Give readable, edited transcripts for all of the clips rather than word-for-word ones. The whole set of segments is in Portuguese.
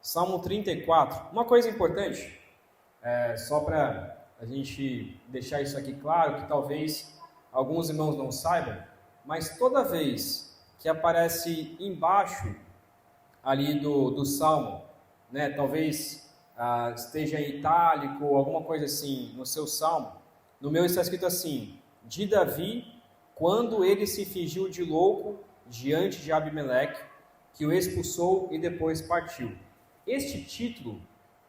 Salmo 34. Uma coisa importante, só para a gente deixar isso aqui claro, que talvez alguns irmãos não saibam, mas toda vez que aparece embaixo ali do Salmo, né, talvez esteja em itálico ou alguma coisa assim no seu Salmo, no meu está escrito assim: de Davi, quando ele se fingiu de louco diante de Abimeleque, que o expulsou e depois partiu. Este título,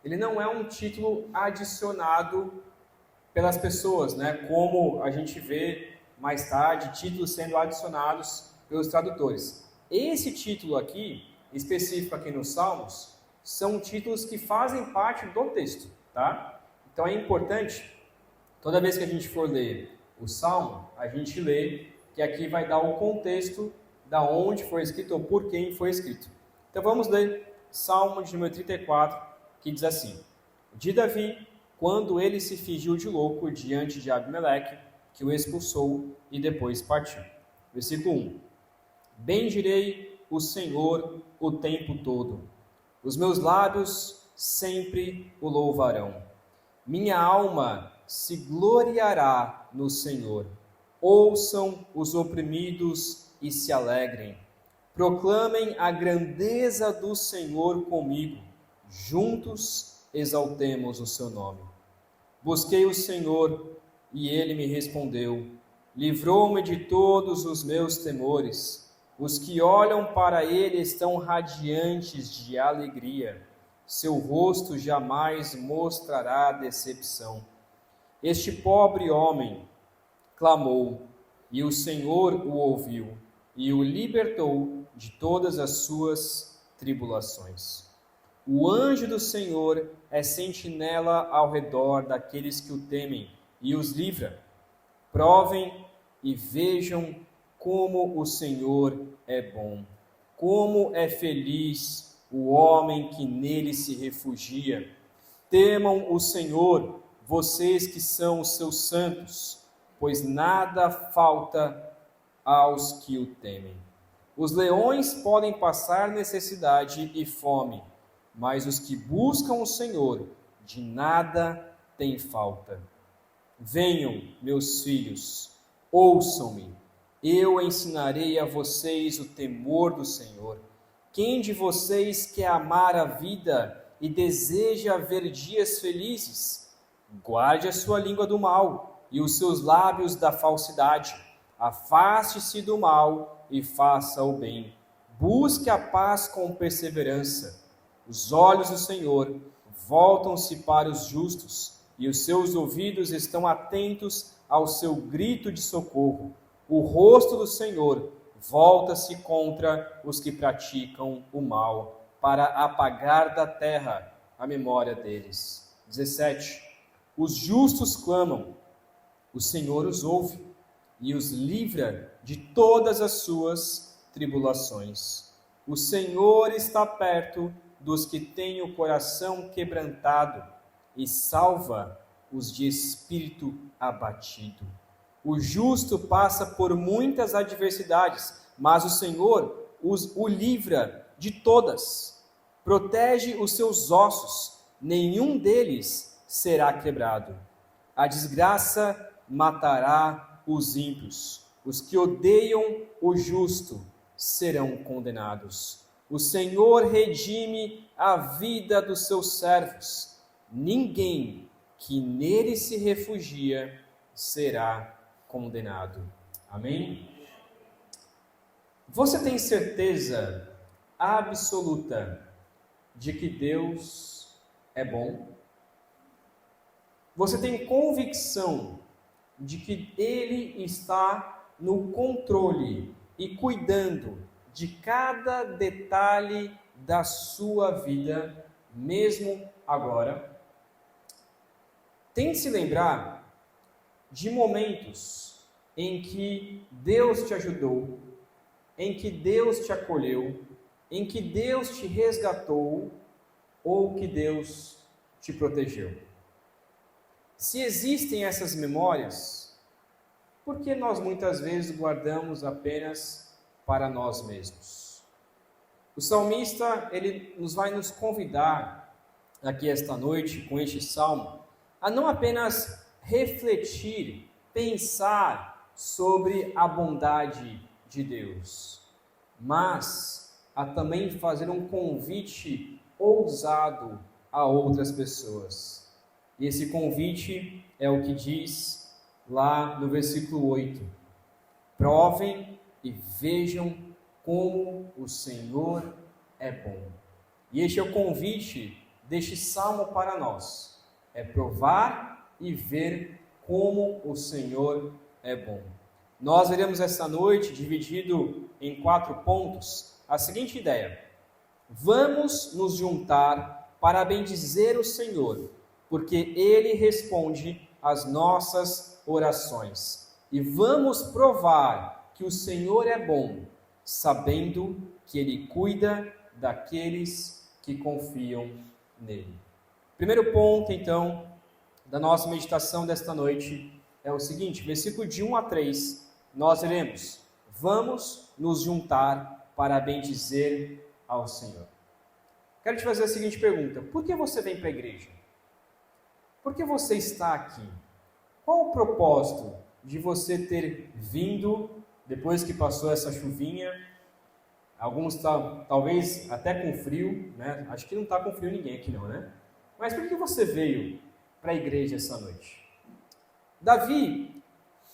ele não é um título adicionado pelas pessoas, né? Como a gente vê mais tarde, títulos sendo adicionados pelos tradutores. Esse título aqui, específico aqui nos Salmos, são títulos que fazem parte do texto, tá? Então é importante, toda vez que a gente for ler o Salmo, a gente lê que aqui vai dar o contexto da onde foi escrito ou por quem foi escrito. Então vamos ler Salmo de número 34, que diz assim: de Davi, quando ele se fingiu de louco diante de Abimeleque, que o expulsou e depois partiu. Versículo 1. Bendirei o Senhor o tempo todo. Os meus lábios sempre o louvarão. Minha alma se gloriará no Senhor. Ouçam os oprimidos e se alegrem. Proclamem a grandeza do Senhor comigo. Juntos exaltemos o seu nome. Busquei o Senhor e ele me respondeu. Livrou-me de todos os meus temores. Os que olham para ele estão radiantes de alegria. Seu rosto jamais mostrará decepção. Este pobre homem clamou, e o Senhor o ouviu, e o libertou de todas as suas tribulações. O anjo do Senhor é sentinela ao redor daqueles que o temem e os livra. Provem e vejam como o Senhor é bom, como é feliz o homem que nele se refugia. Temam o Senhor, vocês que são os seus santos, pois nada falta aos que o temem. Os leões podem passar necessidade e fome, mas os que buscam o Senhor, de nada têm falta. Venham, meus filhos, ouçam-me. Eu ensinarei a vocês o temor do Senhor. Quem de vocês quer amar a vida e deseja ver dias felizes? Guarde a sua língua do mal e os seus lábios da falsidade. Afaste-se do mal e faça o bem. Busque a paz com perseverança. Os olhos do Senhor voltam-se para os justos e os seus ouvidos estão atentos ao seu grito de socorro. O rosto do Senhor volta-se contra os que praticam o mal, para apagar da terra a memória deles. 17. Os justos clamam, o Senhor os ouve e os livra de todas as suas tribulações. O Senhor está perto dos que têm o coração quebrantado e salva os de espírito abatido. O justo passa por muitas adversidades, mas o Senhor o livra de todas. Protege os seus ossos, nenhum deles será quebrado. A desgraça matará os ímpios. Os que odeiam o justo serão condenados. O Senhor redime a vida dos seus servos. Ninguém que nele se refugia será condenado. Amém? Você tem certeza absoluta de que Deus é bom? Você tem convicção de que Ele está no controle e cuidando de cada detalhe da sua vida, mesmo agora? Tente se lembrar de momentos em que Deus te ajudou, em que Deus te acolheu, em que Deus te resgatou ou que Deus te protegeu. Se existem essas memórias, por que nós muitas vezes guardamos apenas para nós mesmos? O salmista, ele vai nos convidar aqui esta noite, com este salmo, a não apenas refletir, pensar sobre a bondade de Deus, mas a também fazer um convite ousado a outras pessoas. E esse convite é o que diz lá no versículo 8: provem e vejam como o Senhor é bom. E este é o convite deste salmo para nós, é provar e ver como o Senhor é bom. Nós veremos esta noite, dividido em 4 pontos, a seguinte ideia: vamos nos juntar para bendizer o Senhor, porque Ele responde às nossas orações. E vamos provar que o Senhor é bom, sabendo que Ele cuida daqueles que confiam nele. Primeiro ponto, então, da nossa meditação desta noite é o seguinte: versículo de 1 a 3, nós leremos: vamos nos juntar para bendizer ao Senhor. Quero te fazer a seguinte pergunta: por que você vem para a igreja? Por que você está aqui? Qual o propósito de você ter vindo depois que passou essa chuvinha? Alguns talvez até com frio, né? Acho que não está com frio ninguém aqui não, né? Mas por que você veio para a igreja essa noite? Davi,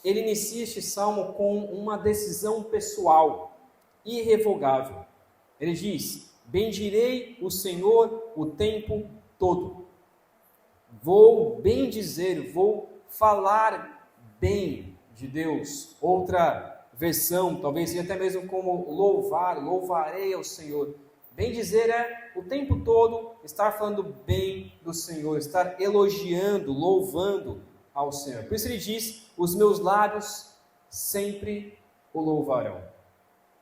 ele inicia este salmo com uma decisão pessoal, irrevogável. Ele diz: bendirei o Senhor o tempo todo. Vou bendizer, vou falar bem de Deus. Outra versão, talvez até mesmo como louvarei ao Senhor. Bem dizer é o tempo todo estar falando bem do Senhor, estar elogiando, louvando ao Senhor. Por isso ele diz: os meus lábios sempre o louvarão.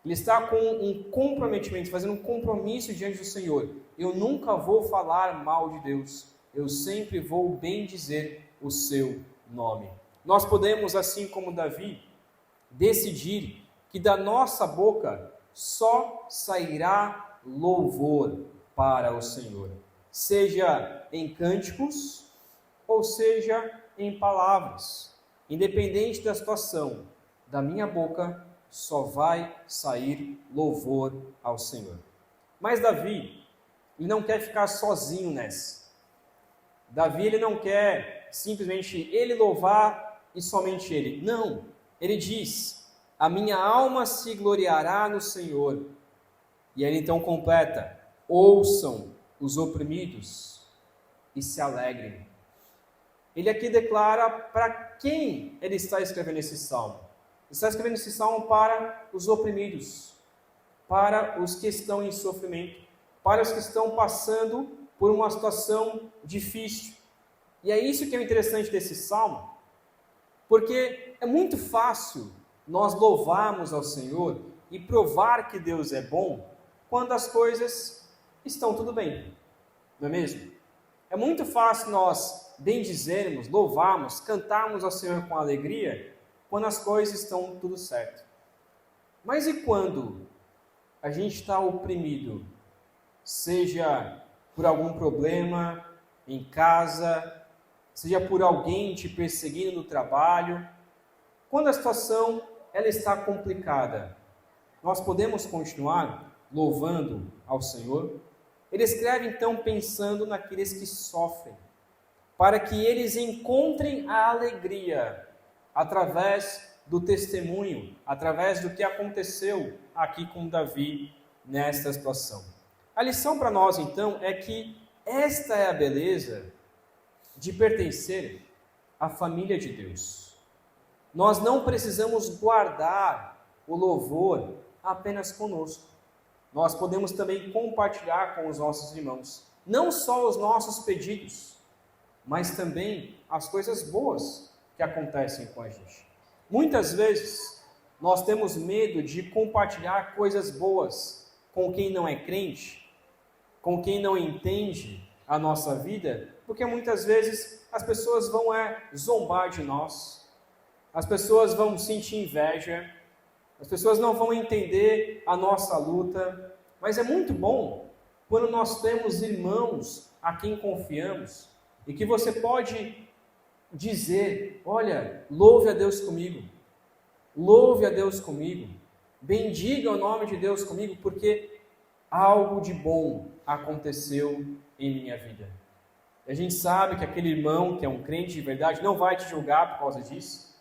Ele está com um comprometimento, fazendo um compromisso diante do Senhor. Eu nunca vou falar mal de Deus, eu sempre vou bem dizer o seu nome. Nós podemos, assim como Davi, decidir que da nossa boca só sairá louvor para o Senhor, seja em cânticos ou seja em palavras. Independente da situação, da minha boca só vai sair louvor ao Senhor. Mas Davi, ele não quer ficar sozinho nessa. Davi, ele não quer simplesmente ele louvar e somente ele. Não, ele diz: a minha alma se gloriará no Senhor. E ele então completa: ouçam os oprimidos e se alegrem. Ele aqui declara para quem ele está escrevendo esse salmo. Ele está escrevendo esse salmo para os oprimidos, para os que estão em sofrimento, para os que estão passando por uma situação difícil. E é isso que é o interessante desse salmo, porque é muito fácil nós louvarmos ao Senhor e provar que Deus é bom quando as coisas estão tudo bem, não é mesmo? É muito fácil nós bendizermos, louvarmos, cantarmos ao Senhor com alegria quando as coisas estão tudo certo. Mas e quando a gente está oprimido, seja por algum problema em casa, seja por alguém te perseguindo no trabalho, quando a situação ela está complicada, nós podemos continuar louvando ao Senhor? Ele escreve então pensando naqueles que sofrem, para que eles encontrem a alegria através do testemunho, através do que aconteceu aqui com Davi nesta situação. A lição para nós então é que esta é a beleza de pertencer à família de Deus. Nós não precisamos guardar o louvor apenas conosco. Nós podemos também compartilhar com os nossos irmãos, não só os nossos pedidos, mas também as coisas boas que acontecem com a gente. Muitas vezes, nós temos medo de compartilhar coisas boas com quem não é crente, com quem não entende a nossa vida, porque muitas vezes as pessoas vão zombar de nós, as pessoas vão sentir inveja, as pessoas não vão entender a nossa luta, Mas é muito bom quando nós temos irmãos a quem confiamos e que você pode dizer: olha, louve a Deus comigo, louve a Deus comigo, bendiga o nome de Deus comigo, porque algo de bom aconteceu em minha vida. E a gente sabe que aquele irmão que é um crente de verdade não vai te julgar por causa disso,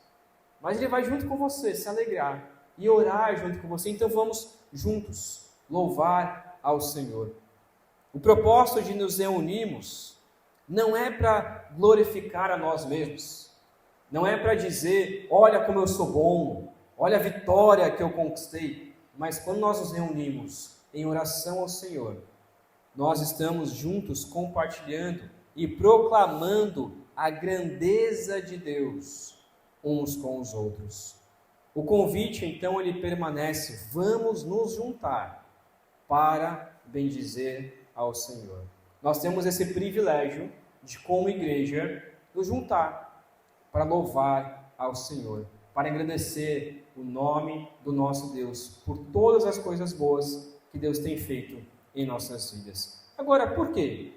mas ele vai junto com você se alegrar e orar junto com você. Então vamos juntos louvar ao Senhor. O propósito de nos reunirmos não é para glorificar a nós mesmos, não é para dizer: olha como eu sou bom, olha a vitória que eu conquistei. Mas quando nós nos reunimos em oração ao Senhor, nós estamos juntos compartilhando e proclamando a grandeza de Deus uns com os outros. O convite, então, ele permanece: vamos nos juntar para bendizer ao Senhor. Nós temos esse privilégio de, como igreja, nos juntar para louvar ao Senhor, para agradecer o nome do nosso Deus por todas as coisas boas que Deus tem feito em nossas vidas. Agora, por quê?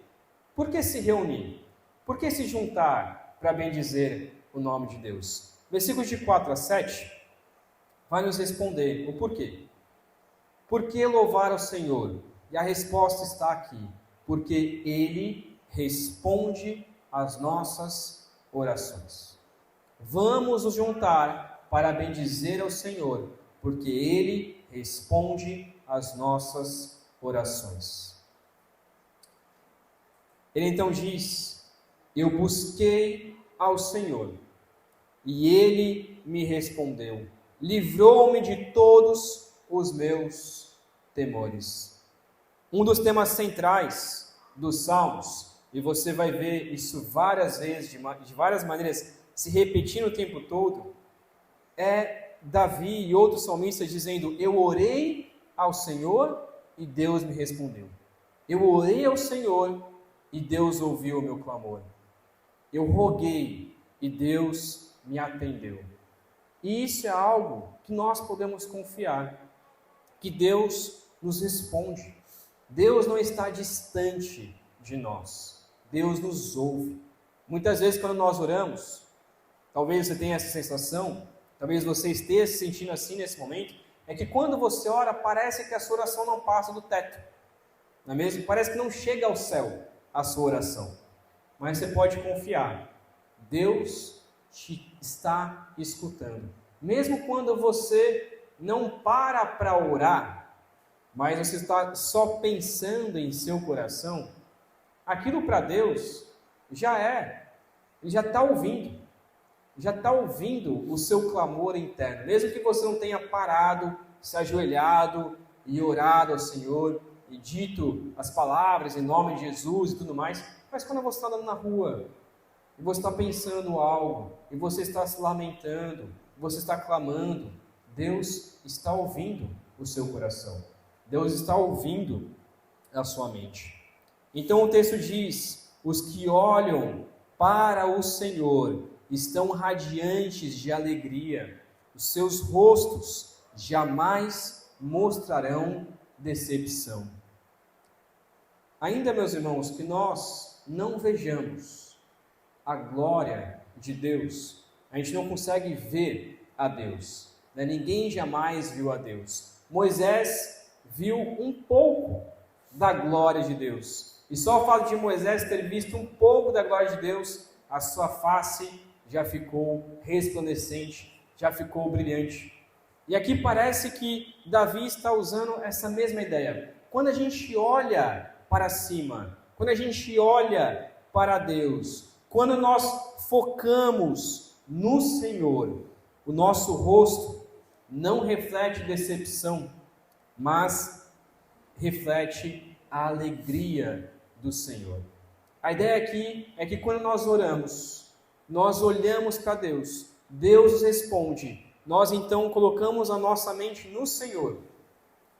Por que se reunir? Por que se juntar para bendizer o nome de Deus? Versículos de 4 a 7 vai nos responder o porquê. Por que louvar ao Senhor? E a resposta está aqui: porque Ele responde às nossas orações. Vamos nos juntar para bendizer ao Senhor, porque Ele responde às nossas orações. Ele então diz: eu busquei ao Senhor, e Ele me respondeu, livrou-me de todos os meus temores. Um dos temas centrais dos Salmos, e você vai ver isso várias vezes, de várias maneiras, se repetindo o tempo todo, é Davi e outros salmistas dizendo: eu orei ao Senhor e Deus me respondeu. Eu orei ao Senhor e Deus ouviu o meu clamor. Eu roguei e Deus me atendeu. E isso é algo que nós podemos confiar, que Deus nos responde. Deus não está distante de nós. Deus nos ouve. Muitas vezes quando nós oramos, talvez você tenha essa sensação, talvez você esteja se sentindo assim nesse momento, é que quando você ora, parece que a sua oração não passa do teto. Não é mesmo? Parece que não chega ao céu a sua oração. Mas você pode confiar. Deus te está escutando. Mesmo quando você não para orar, mas você está só pensando em seu coração, aquilo para Deus já é. Ele já está ouvindo. Já está ouvindo o seu clamor interno. Mesmo que você não tenha parado, se ajoelhado e orado ao Senhor e dito as palavras em nome de Jesus e tudo mais, mas quando você está andando na rua e você está pensando algo, e você está se lamentando, você está clamando, Deus está ouvindo o seu coração. Deus está ouvindo a sua mente. Então o texto diz: os que olham para o Senhor estão radiantes de alegria, os seus rostos jamais mostrarão decepção. Ainda, meus irmãos, que nós não vejamos a glória de Deus, a gente não consegue ver a Deus, né? Ninguém jamais viu a Deus. Moisés viu um pouco da glória de Deus, e só o fato de Moisés ter visto um pouco da glória de Deus, a sua face já ficou resplandecente, já ficou brilhante. E aqui parece que Davi está usando essa mesma ideia. Quando a gente olha para cima, quando a gente olha para Deus, quando nós focamos no Senhor, o nosso rosto não reflete decepção, mas reflete a alegria do Senhor. A ideia aqui é que quando nós oramos, nós olhamos para Deus, Deus nos responde, nós então colocamos a nossa mente no Senhor,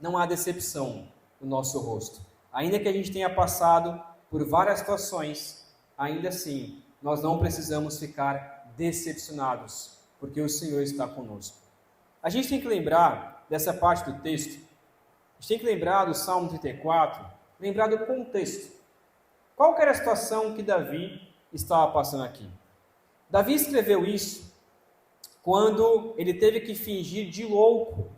não há decepção no nosso rosto. Ainda que a gente tenha passado por várias situações, ainda assim, nós não precisamos ficar decepcionados, porque o Senhor está conosco. A gente tem que lembrar dessa parte do texto, gente tem que lembrar do Salmo 34, lembrar do contexto. Qual que era a situação que Davi estava passando aqui? Davi escreveu isso quando ele teve que fingir de louco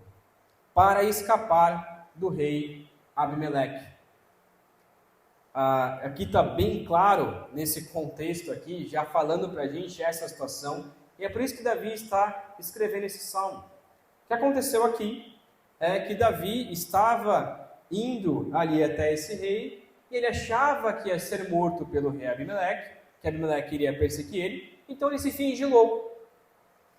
para escapar do rei Abimeleque. Aqui está bem claro, nesse contexto aqui, já falando para a gente essa situação, e é por isso que Davi está escrevendo esse salmo. O que aconteceu aqui é que Davi estava indo ali até esse rei, e ele achava que ia ser morto pelo rei Abimeleque, que Abimeleque iria perseguir ele, então ele se finge de louco.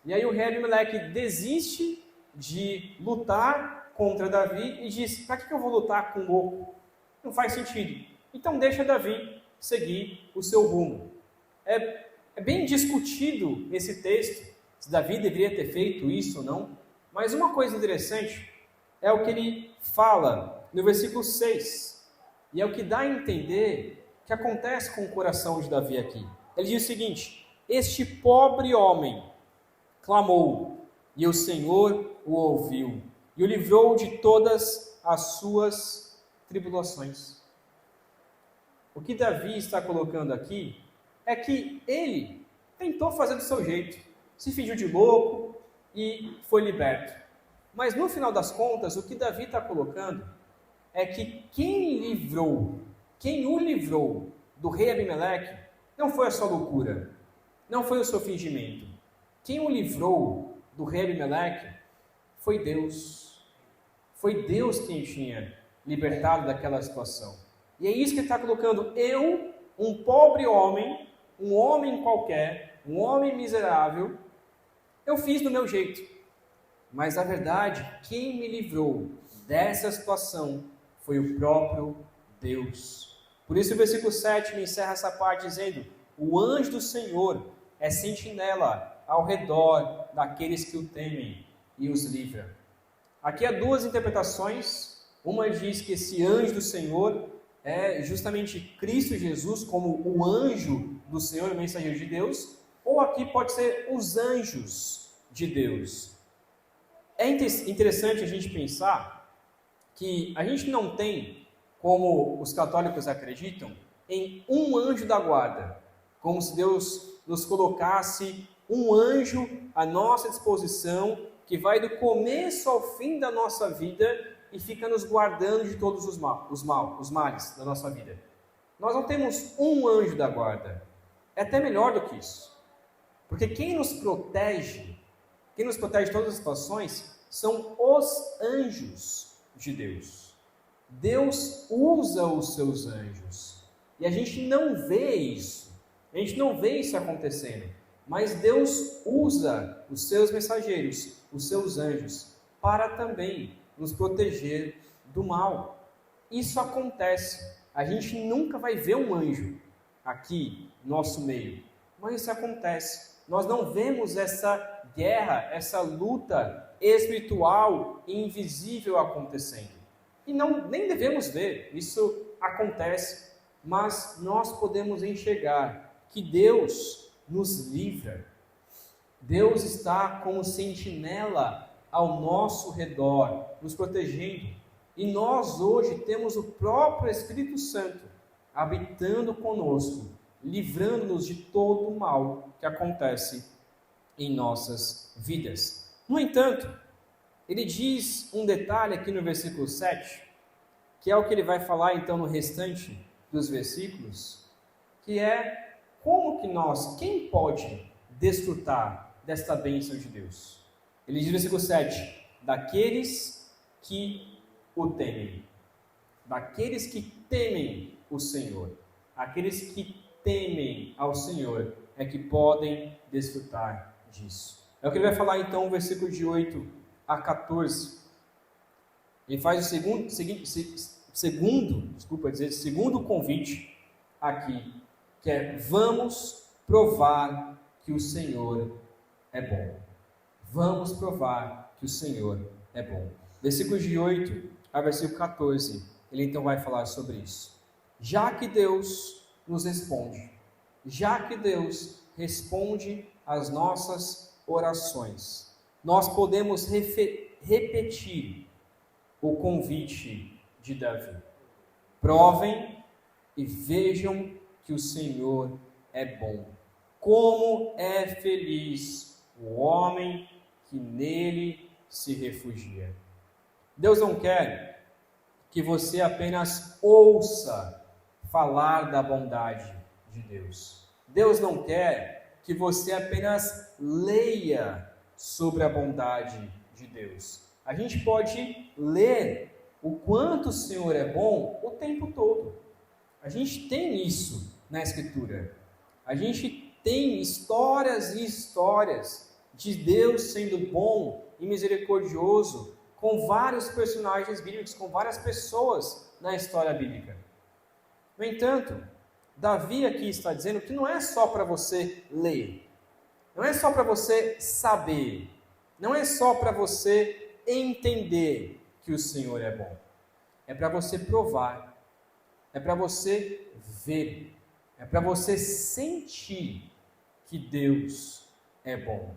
E aí o rei Abimeleque desiste de lutar contra Davi e diz: para que eu vou lutar com um louco? Não faz sentido. Então deixa Davi seguir o seu rumo. É bem discutido esse texto, se Davi deveria ter feito isso ou não, mas uma coisa interessante é o que ele fala no versículo 6, e é o que dá a entender o que acontece com o coração de Davi aqui. Ele diz o seguinte: este pobre homem clamou, e o Senhor o ouviu, e o livrou de todas as suas tribulações. O que Davi está colocando aqui é que ele tentou fazer do seu jeito, se fingiu de louco e foi liberto. Mas no final das contas, o que Davi está colocando é que quem o livrou do rei Abimeleque não foi a sua loucura, não foi o seu fingimento. Quem o livrou do rei Abimeleque foi Deus. Foi Deus quem tinha libertado daquela situação. E é isso que ele está colocando. Eu, um pobre homem, um homem qualquer, um homem miserável, eu fiz do meu jeito. Mas, na verdade, quem me livrou dessa situação foi o próprio Deus. Por isso o versículo 7 me encerra essa parte dizendo: o anjo do Senhor é sentinela ao redor daqueles que o temem e os livra. Aqui há duas interpretações. Uma diz que esse anjo do Senhor é justamente Cristo Jesus como o anjo do Senhor, o mensageiro de Deus, ou aqui pode ser os anjos de Deus. É interessante a gente pensar que a gente não tem, como os católicos acreditam, em um anjo da guarda, como se Deus nos colocasse um anjo à nossa disposição, que vai do começo ao fim da nossa vida e fica nos guardando de todos os males da nossa vida. Nós não temos um anjo da guarda. É até melhor do que isso. Porque quem nos protege de todas as situações, são os anjos de Deus. Deus usa os seus anjos. E a gente não vê isso. A gente não vê isso acontecendo. Mas Deus usa os seus mensageiros, os seus anjos, para também nos proteger do mal. Isso acontece. A gente nunca vai ver um anjo aqui no nosso meio, mas isso acontece. Nós não vemos essa guerra, essa luta espiritual e invisível acontecendo. E nem devemos ver, isso acontece, mas nós podemos enxergar que Deus nos livra. Deus está como sentinela ao nosso redor, nos protegendo. E nós hoje temos o próprio Espírito Santo habitando conosco, livrando-nos de todo o mal que acontece em nossas vidas. No entanto, ele diz um detalhe aqui no versículo 7, que é o que ele vai falar então no restante dos versículos, que é quem pode desfrutar desta bênção de Deus? Ele diz no versículo 7, daqueles que o temem. Daqueles que temem o Senhor. Aqueles que temem ao Senhor é que podem desfrutar disso. É o que ele vai falar então no versículo de 8 a 14. Ele faz o segundo convite aqui, que é: vamos provar que o Senhor é bom. Vamos provar que o Senhor é bom. Versículos de 8 a versículo 14, ele então vai falar sobre isso. Já que Deus nos responde, já que Deus responde às nossas orações, nós podemos repetir o convite de Davi. Provem e vejam que o Senhor é bom. Como é feliz o homem que nele se refugia. Deus não quer que você apenas ouça falar da bondade de Deus. Deus não quer que você apenas leia sobre a bondade de Deus. A gente pode ler o quanto o Senhor é bom o tempo todo. A gente tem isso na Escritura. A gente tem histórias e histórias de Deus sendo bom e misericordioso com vários personagens bíblicos, com várias pessoas na história bíblica. No entanto, Davi aqui está dizendo que não é só para você ler, não é só para você saber, não é só para você entender que o Senhor é bom. É para você provar, é para você ver, é para você sentir que Deus é bom.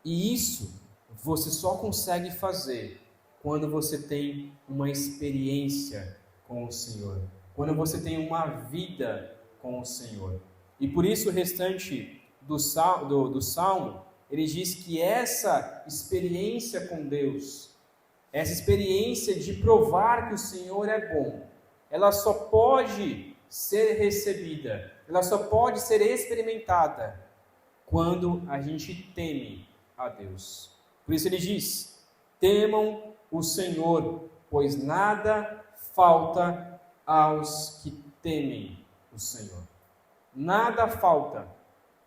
E isso você só consegue fazer quando você tem uma experiência com o Senhor, quando você tem uma vida com o Senhor. E por isso o restante do Salmo, ele diz que essa experiência com Deus, essa experiência de provar que o Senhor é bom, ela só pode ser recebida, ela só pode ser experimentada quando a gente teme a Deus. Por isso ele diz: temam o Senhor, pois nada falta aos que temem o Senhor. Nada falta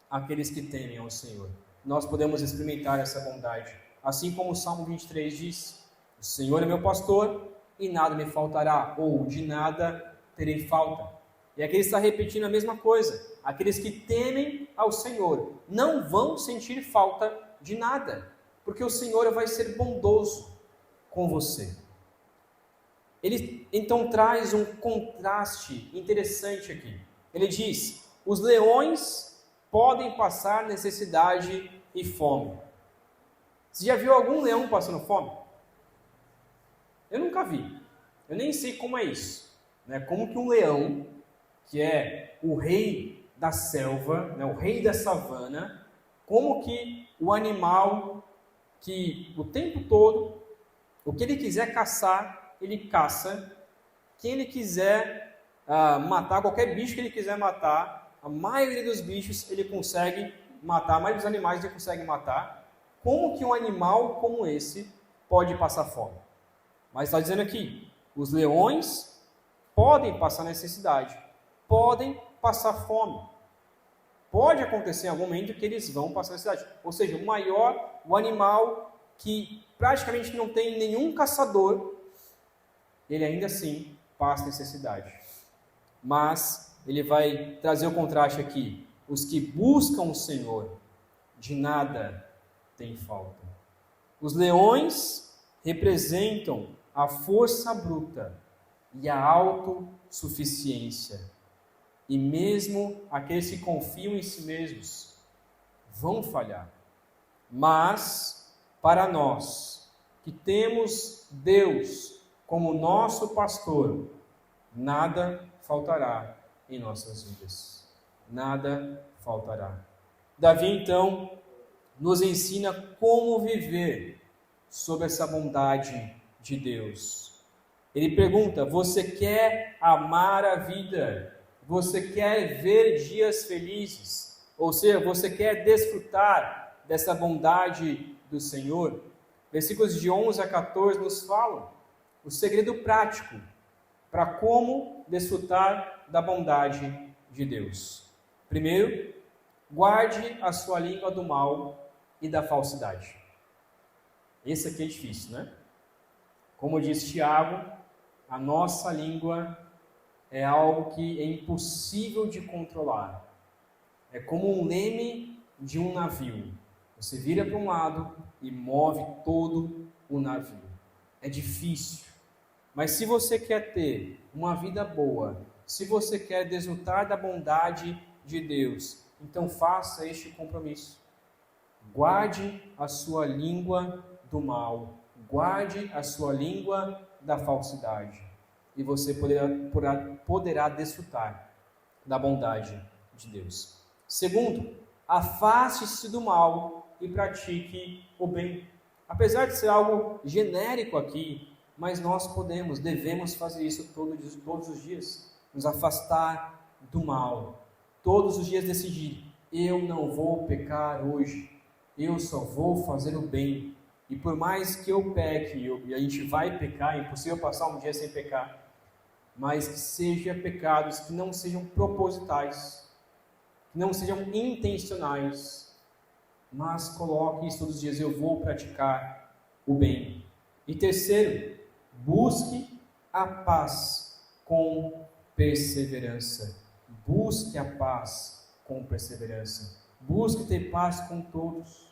àqueles que temem ao Senhor. Nós podemos experimentar essa bondade, assim como o Salmo 23 diz: o Senhor é meu pastor e nada me faltará, ou de nada terei falta. E aqui ele está repetindo a mesma coisa. Aqueles que temem ao Senhor não vão sentir falta de nada, porque o Senhor vai ser bondoso com você. Ele então traz um contraste interessante aqui. Ele diz: os leões podem passar necessidade e fome. Você já viu algum leão passando fome? Eu nunca vi. Eu nem sei como é isso. Né? Como que um leão, que é o rei da selva, né? O rei da savana, como que o animal que o tempo todo, o que ele quiser caçar, ele caça. Quem ele quiser matar, qualquer bicho que ele quiser matar, a maioria dos bichos ele consegue matar, a maioria dos animais ele consegue matar. Como que um animal como esse pode passar fome? Mas está dizendo aqui, os leões podem passar necessidade, podem passar fome. Pode acontecer em algum momento que eles vão passar necessidade. Ou seja, o animal que praticamente não tem nenhum caçador, ele ainda assim passa necessidade. Mas ele vai trazer o contraste aqui. Os que buscam o Senhor, de nada tem falta. Os leões representam a força bruta e a autossuficiência. E mesmo aqueles que confiam em si mesmos vão falhar. Mas, para nós, que temos Deus como nosso pastor, nada faltará em nossas vidas. Nada faltará. Davi, então, nos ensina como viver sob essa bondade de Deus. Ele pergunta: você quer amar a vida? Você quer ver dias felizes? Ou seja, você quer desfrutar dessa bondade do Senhor? Versículos de 11 a 14 nos falam o segredo prático para como desfrutar da bondade de Deus. Primeiro, guarde a sua língua do mal e da falsidade. Esse aqui é difícil, né? Como diz Tiago, a nossa língua é algo que é impossível de controlar. É como um leme de um navio. Você vira para um lado e move todo o navio. É difícil. Mas se você quer ter uma vida boa, se você quer desfrutar da bondade de Deus, então faça este compromisso. Guarde a sua língua do mal. Guarde a sua língua da falsidade. E você poderá desfrutar da bondade de Deus. Segundo, afaste-se do mal e pratique o bem. Apesar de ser algo genérico aqui, mas nós devemos fazer isso todos os dias. Nos afastar do mal. Todos os dias decidir, eu não vou pecar hoje. Eu só vou fazer o bem. E por mais que eu peque, e a gente vai pecar, é impossível passar um dia sem pecar, mas que sejam pecados que não sejam propositais, que não sejam intencionais, mas coloque isso todos os dias, eu vou praticar o bem. E terceiro, busque a paz com perseverança. Busque a paz com perseverança. Busque ter paz com todos.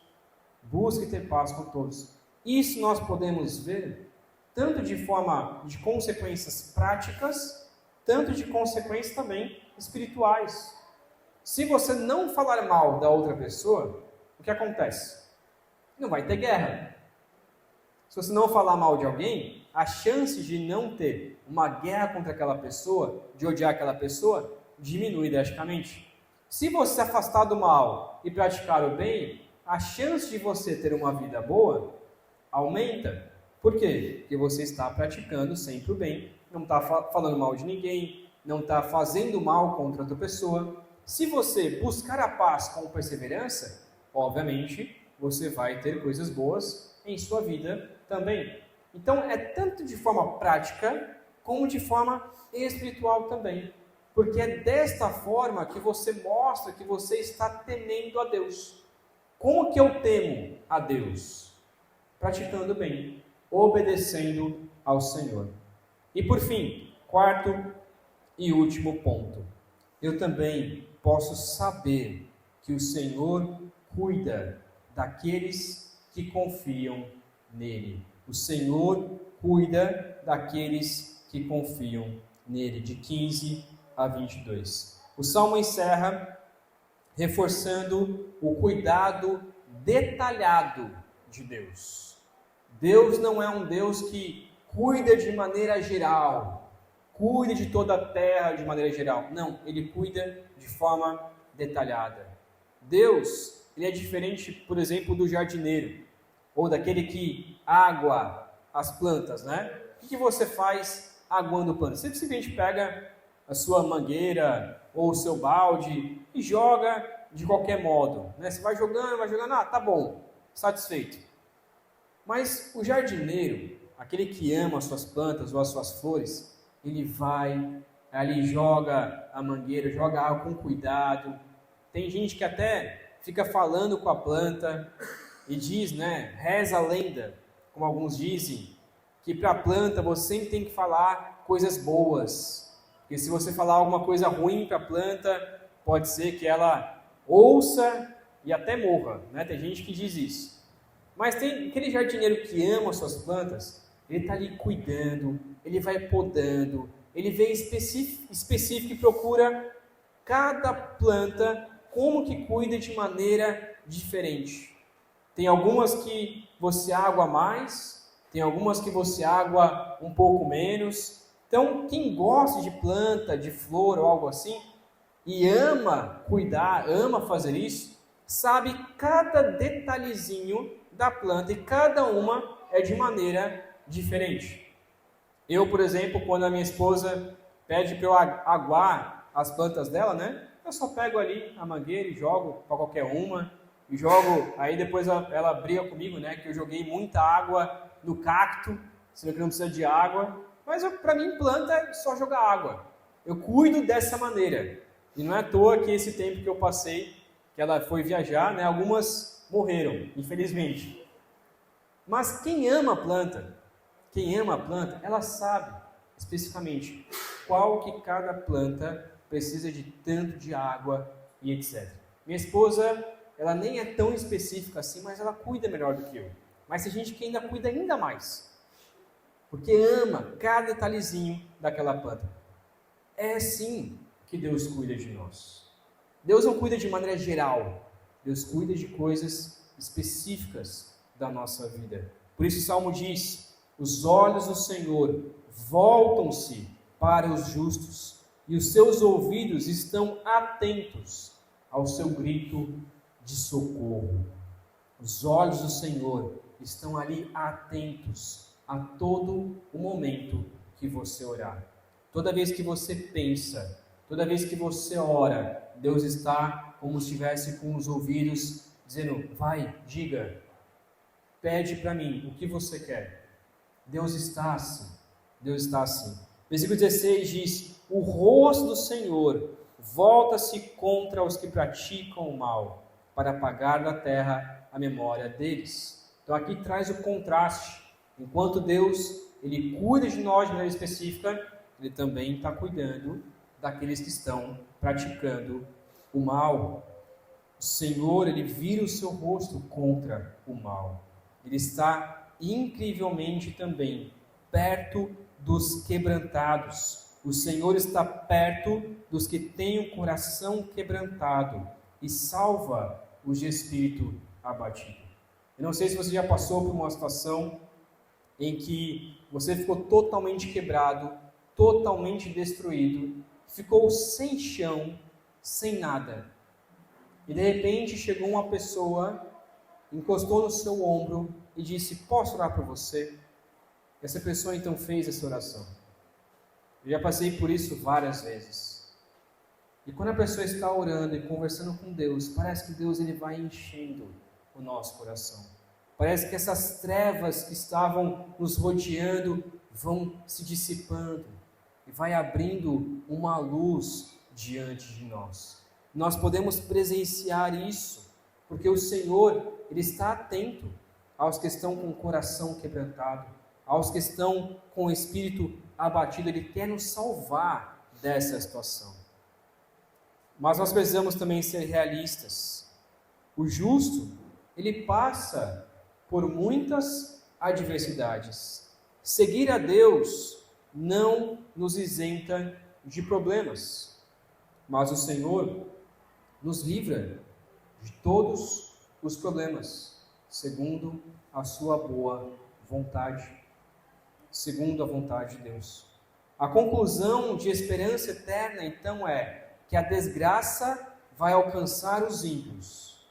Busque ter paz com todos. Isso nós podemos ver tanto de forma de consequências práticas, tanto de consequências também espirituais. Se você não falar mal da outra pessoa, o que acontece? Não vai ter guerra. Se você não falar mal de alguém, a chance de não ter uma guerra contra aquela pessoa, de odiar aquela pessoa, diminui drasticamente. Se você se afastar do mal e praticar o bem, a chance de você ter uma vida boa aumenta. Por quê? Porque você está praticando sempre o bem, não está falando mal de ninguém, não está fazendo mal contra outra pessoa. Se você buscar a paz com perseverança, obviamente, você vai ter coisas boas em sua vida também. Então, é tanto de forma prática, como de forma espiritual também. Porque é desta forma que você mostra que você está temendo a Deus. Como que eu temo a Deus? Praticando bem, obedecendo ao Senhor. E por fim, quarto e último ponto. Eu também posso saber que o Senhor cuida daqueles que confiam nele. O Senhor cuida daqueles que confiam nele. De 15 a 22. O Salmo encerra reforçando o cuidado detalhado de Deus. Deus não é um Deus que cuida de maneira geral, cuida de toda a terra de maneira geral. Não, Ele cuida de forma detalhada. Deus, Ele é diferente, por exemplo, do jardineiro, ou daquele que água as plantas, né? O que você faz aguando plantas? Você simplesmente pega a sua mangueira ou o seu balde e joga de qualquer modo, né? Você vai jogando, tá bom, satisfeito. Mas o jardineiro, aquele que ama as suas plantas ou as suas flores, ele vai, ali joga a mangueira, joga a água com cuidado. Tem gente que até fica falando com a planta e diz, né, reza a lenda, como alguns dizem, que para a planta você sempre tem que falar coisas boas. Porque se você falar alguma coisa ruim para a planta, pode ser que ela ouça e até morra, né? Tem gente que diz isso. Mas tem aquele jardineiro que ama as suas plantas, ele está ali cuidando, ele vai podando, ele vem específico e procura cada planta como que cuida de maneira diferente. Tem algumas que você água mais, tem algumas que você água um pouco menos. Então, quem gosta de planta, de flor ou algo assim, e ama cuidar, ama fazer isso, sabe cada detalhezinho da planta e cada uma é de maneira diferente. Eu, por exemplo, quando a minha esposa pede para eu aguar as plantas dela, né? Eu só pego ali a mangueira e jogo para qualquer uma, e jogo, aí depois ela briga comigo, né? Que eu joguei muita água no cacto, sendo que não precisa de água. Mas para mim, planta é só jogar água. Eu cuido dessa maneira. E não é à toa que esse tempo que eu passei, que ela foi viajar, né, algumas morreram, infelizmente. Mas quem ama a planta, ela sabe especificamente qual que cada planta precisa de tanto de água e etc. Minha esposa, ela nem é tão específica assim, mas ela cuida melhor do que eu. Mas tem gente que ainda cuida ainda mais. Porque ama cada detalhezinho daquela planta. É assim que Deus cuida de nós. Deus não cuida de maneira geral. Deus cuida de coisas específicas da nossa vida. Por isso o Salmo diz, Os olhos do Senhor voltam-se para os justos, e os seus ouvidos estão atentos ao seu grito de socorro. Os olhos do Senhor estão ali atentos a todo o momento que você orar. Toda vez que você pensa, toda vez que você ora, Deus está como se estivesse com os ouvidos dizendo: vai, diga, pede para mim o que você quer. Deus está assim. Deus está assim. Versículo 16 diz: o rosto do Senhor volta-se contra os que praticam o mal, para apagar da terra a memória deles. Então aqui traz o contraste. Enquanto Deus, Ele cuida de nós de maneira específica, Ele também está cuidando daqueles que estão praticando o mal. O Senhor, Ele vira o seu rosto contra o mal. Ele está incrivelmente também perto dos quebrantados. O Senhor está perto dos que têm o coração quebrantado e salva os de espírito abatido. Eu não sei se você já passou por uma situação em que você ficou totalmente quebrado, totalmente destruído, ficou sem chão, sem nada. E de repente chegou uma pessoa, encostou no seu ombro e disse: posso orar por você? Essa pessoa então fez essa oração. Eu já passei por isso várias vezes. E quando a pessoa está orando e conversando com Deus, parece que Deus ele vai enchendo o nosso coração. Parece que essas trevas que estavam nos rodeando vão se dissipando e vai abrindo uma luz diante de nós. Nós podemos presenciar isso, porque o Senhor ele está atento aos que estão com o coração quebrantado, aos que estão com o espírito abatido. Ele quer nos salvar dessa situação. Mas nós precisamos também ser realistas. O justo, ele passa por muitas adversidades. Seguir a Deus não nos isenta de problemas, mas o Senhor nos livra de todos os problemas, segundo a sua boa vontade, segundo a vontade de Deus. A conclusão de esperança eterna, então, é que a desgraça vai alcançar os ímpios,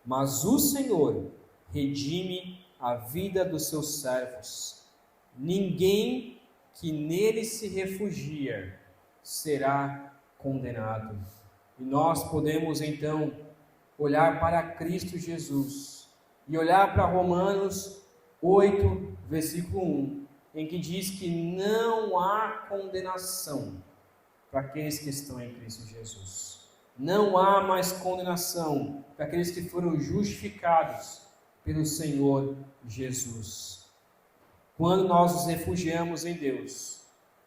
mas o Senhor redime a vida dos seus servos. Ninguém que nele se refugia será condenado. E nós podemos então olhar para Cristo Jesus e olhar para Romanos 8, versículo 1, em que diz que não há condenação para aqueles que estão em Cristo Jesus. Não há mais condenação para aqueles que foram justificados pelo Senhor Jesus. Quando nós nos refugiamos em Deus,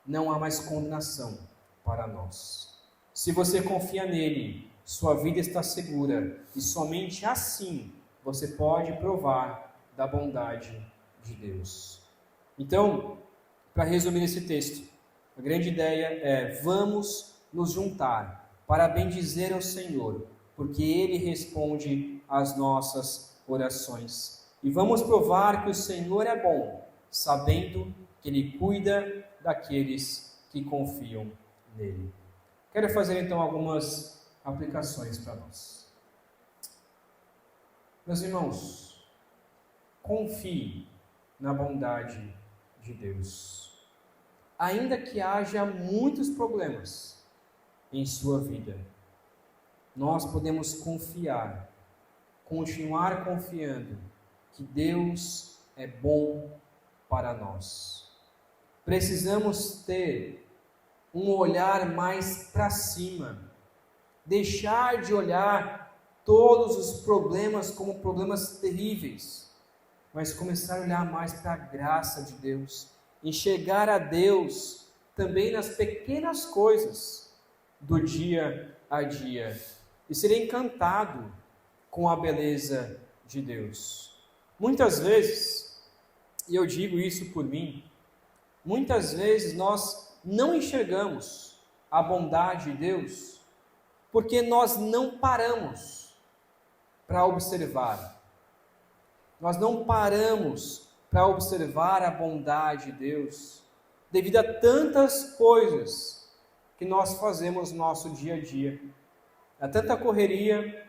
não há mais condenação para nós. Se você confia nele, sua vida está segura, e somente assim você pode provar da bondade de Deus. Então, para resumir esse texto, a grande ideia é: vamos nos juntar para bendizer ao Senhor, porque Ele responde às nossas orações. E vamos provar que o Senhor é bom, sabendo que Ele cuida daqueles que confiam nele. Quero fazer então algumas aplicações para nós. Meus irmãos, confie na bondade de Deus. Ainda que haja muitos problemas em sua vida, nós podemos confiar, continuar confiando que Deus é bom para nós. Precisamos ter um olhar mais para cima, deixar de olhar todos os problemas como problemas terríveis, mas começar a olhar mais para a graça de Deus, enxergar a Deus também nas pequenas coisas do dia a dia e ser encantado com a beleza de Deus. Muitas vezes, e eu digo isso por mim, muitas vezes nós não enxergamos a bondade de Deus porque nós não paramos para observar. Nós não paramos para observar a bondade de Deus, devido a tantas coisas que nós fazemos no nosso dia a dia. Há tanta correria,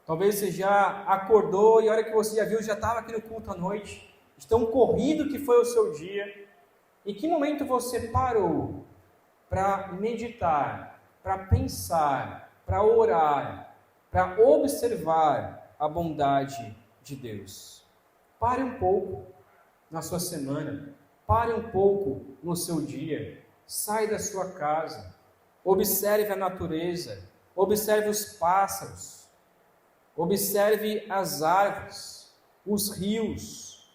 talvez você já acordou e a hora que você já viu, já estava aqui no culto à noite, de tão corrido que foi o seu dia. Em que momento você parou para meditar, para pensar, para orar, para observar a bondade de Deus? Pare um pouco na sua semana, pare um pouco no seu dia, sai da sua casa, observe a natureza, observe os pássaros, observe as árvores, os rios.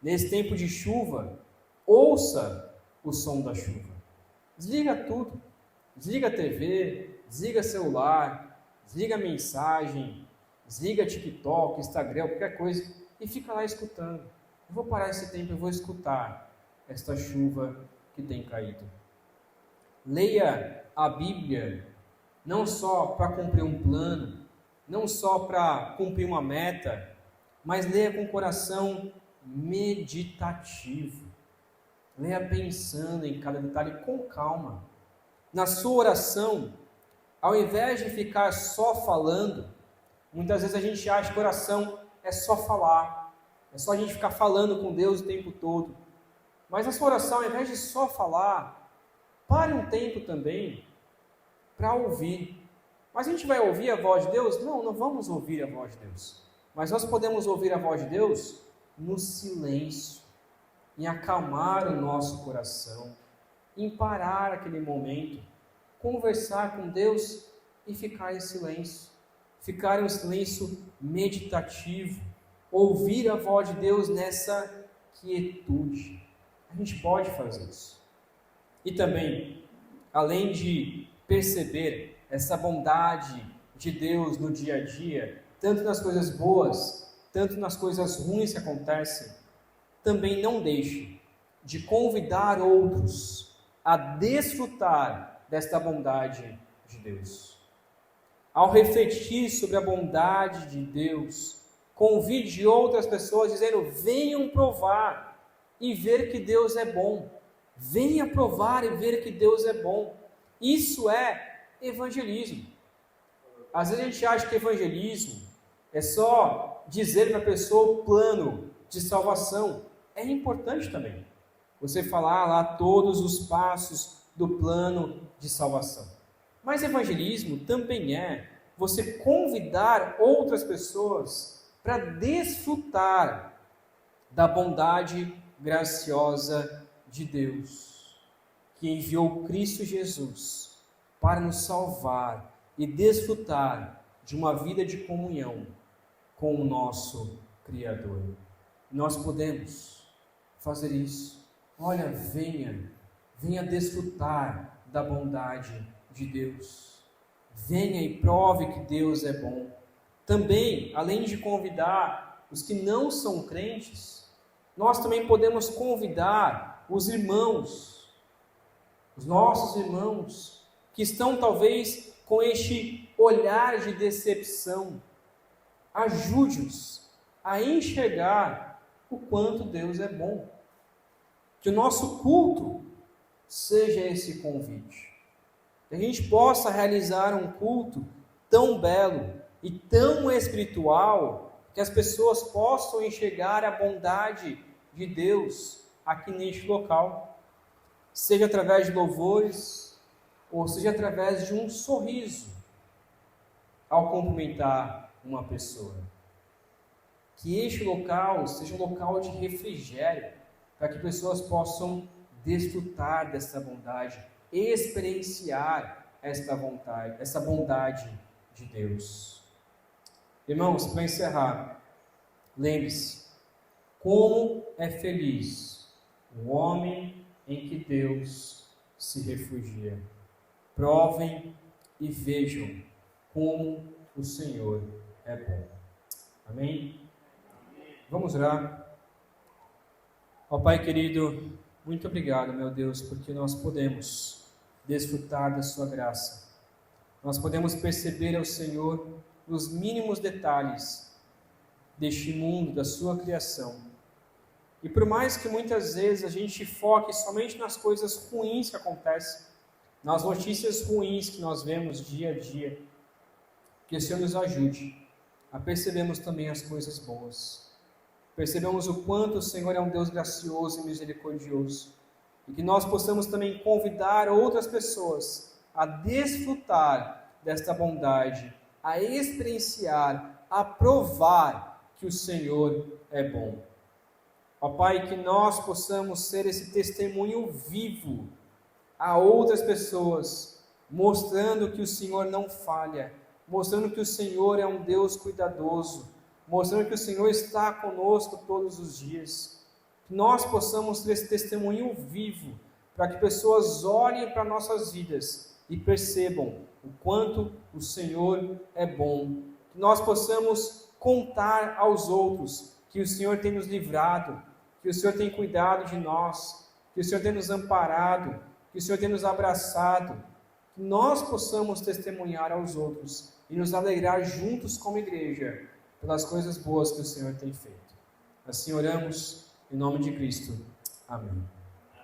Nesse tempo de chuva, ouça o som da chuva. Desliga tudo, desliga a TV, desliga celular, desliga a mensagem, desliga TikTok, Instagram, qualquer coisa, e fica lá escutando. Eu vou parar esse tempo e vou escutar esta chuva que tem caído. Leia a Bíblia, não só para cumprir um plano, não só para cumprir uma meta, mas leia com o coração meditativo. Leia pensando em cada detalhe com calma. Na sua oração, ao invés de ficar só falando, muitas vezes a gente acha que oração é só falar, é só a gente ficar falando com Deus o tempo todo. Mas na sua oração, ao invés de só falar, pare um tempo também para ouvir. Mas a gente vai ouvir a voz de Deus? Não, não vamos ouvir a voz de Deus. Mas nós podemos ouvir a voz de Deus no silêncio, em acalmar o nosso coração, em parar aquele momento, conversar com Deus e ficar em silêncio. Ficar em um silêncio meditativo, ouvir a voz de Deus nessa quietude. A gente pode fazer isso. E também, além de perceber essa bondade de Deus no dia a dia, tanto nas coisas boas, tanto nas coisas ruins que acontecem, também não deixe de convidar outros a desfrutar desta bondade de Deus. Ao refletir sobre a bondade de Deus, convide outras pessoas dizendo: venham provar e ver que Deus é bom. Venha provar e ver que Deus é bom. Isso é evangelismo. Às vezes a gente acha que evangelismo é só dizer para a pessoa o plano de salvação. É importante também você falar lá todos os passos do plano de salvação. Mas evangelismo também é você convidar outras pessoas para desfrutar da bondade graciosa de Deus, que enviou Cristo Jesus para nos salvar e desfrutar de uma vida de comunhão com o nosso Criador. Nós podemos fazer isso. Olha, venha desfrutar da bondade de Deus. Venha e prove que Deus é bom. Também, além de convidar os que não são crentes, nós também podemos convidar os irmãos, os nossos irmãos, que estão talvez com este olhar de decepção. Ajude-os a enxergar o quanto Deus é bom. Que o nosso culto seja esse convite. Que a gente possa realizar um culto tão belo e tão espiritual, que as pessoas possam enxergar a bondade de Deus aqui neste local. Seja através de louvores, ou seja através de um sorriso ao cumprimentar uma pessoa. Que este local seja um local de refrigério, para que pessoas possam desfrutar dessa bondade, experienciar essa bondade de Deus. Irmãos, para encerrar, lembre-se, como é feliz o homem em que Deus se refugia. Provem e vejam como o Senhor é bom. Amém? Vamos orar. Ó Pai querido, muito obrigado, meu Deus, porque nós podemos desfrutar da sua graça. Nós podemos perceber ao Senhor os mínimos detalhes deste mundo, da sua criação. E por mais que muitas vezes a gente foque somente nas coisas ruins que acontecem, nas notícias ruins que nós vemos dia a dia, que o Senhor nos ajude a percebermos também as coisas boas. Percebemos o quanto o Senhor é um Deus gracioso e misericordioso. E que nós possamos também convidar outras pessoas a desfrutar desta bondade, a experienciar, a provar que o Senhor é bom. Ó Pai, que nós possamos ser esse testemunho vivo a outras pessoas, mostrando que o Senhor não falha, mostrando que o Senhor é um Deus cuidadoso, mostrando que o Senhor está conosco todos os dias. Que nós possamos ter esse testemunho vivo, para que pessoas olhem para nossas vidas e percebam o quanto o Senhor é bom. Que nós possamos contar aos outros que o Senhor tem nos livrado, que o Senhor tem cuidado de nós, que o Senhor tem nos amparado, que o Senhor tem nos abraçado. Que nós possamos testemunhar aos outros e nos alegrar juntos como igreja pelas coisas boas que o Senhor tem feito. Assim oramos, em nome de Cristo. Amém.